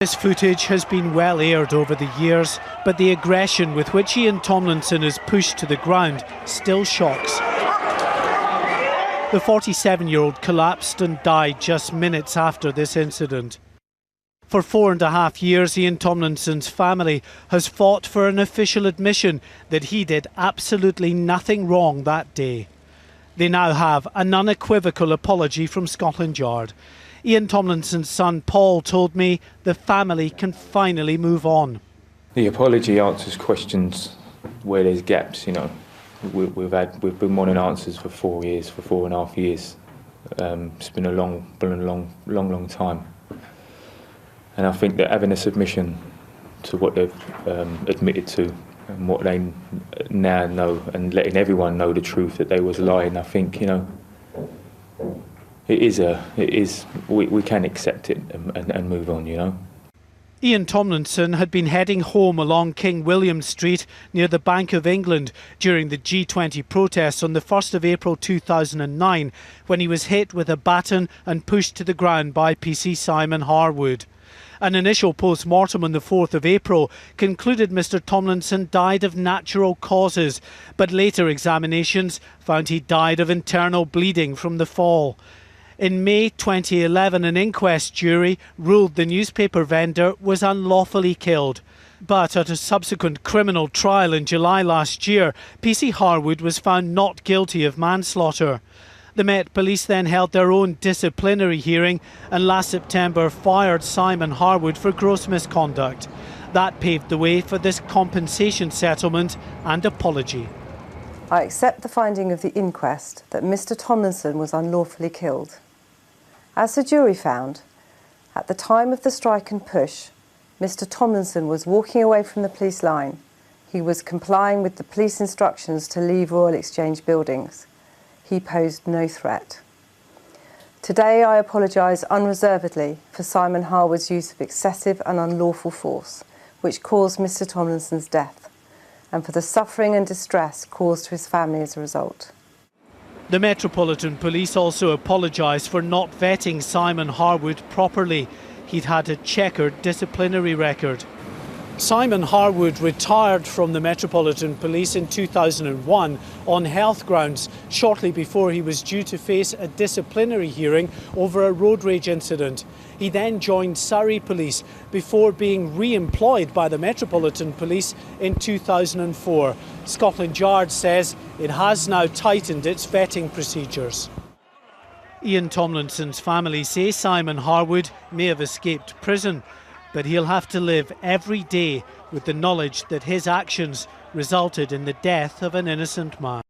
This footage has been well aired over the years, but the aggression with which Ian Tomlinson is pushed to the ground still shocks. The 47-year-old collapsed and died just minutes after this incident. For 4.5 years, Ian Tomlinson's family has fought for an official admission that he did absolutely nothing wrong that day. They now have an unequivocal apology from Scotland Yard. Ian Tomlinson's son Paul told me the family can finally move on. The apology answers questions where there's gaps, you know. We've been wanting answers for 4 years, for 4.5 years. It's been a long time. And I think that having a submission to what they've admitted to and what they now know, and letting everyone know the truth that they was lying, I think, you know, we can accept it and move on, you know. Ian Tomlinson had been heading home along King William Street near the Bank of England during the G20 protests on the 1st of April 2009 when he was hit with a baton and pushed to the ground by Pc Simon Harwood. An initial post-mortem on the 4th of April concluded Mr Tomlinson died of natural causes, but later examinations found he died of internal bleeding from the fall. In May 2011, an inquest jury ruled the newspaper vendor was unlawfully killed. But at a subsequent criminal trial in July last year, Pc Harwood was found not guilty of manslaughter. The Met Police then held their own disciplinary hearing and last September fired Simon Harwood for gross misconduct. That paved the way for this compensation settlement and apology. I accept the finding of the inquest that Mr Tomlinson was unlawfully killed. As the jury found, at the time of the strike and push, Mr Tomlinson was walking away from the police line. He was complying with the police instructions to leave Royal Exchange buildings. He posed no threat. Today I apologise unreservedly for Simon Harwood's use of excessive and unlawful force, which caused Mr Tomlinson's death, and for the suffering and distress caused to his family as a result. The Metropolitan Police also apologised for not vetting Simon Harwood properly. He'd had a checkered disciplinary record. Simon Harwood retired from the Metropolitan Police in 2001 on health grounds, shortly before he was due to face a disciplinary hearing over a road rage incident. He then joined Surrey Police before being re-employed by the Metropolitan Police in 2004. Scotland Yard says it has now tightened its vetting procedures. Ian Tomlinson's family say Simon Harwood may have escaped prison, but he'll have to live every day with the knowledge that his actions resulted in the death of an innocent man.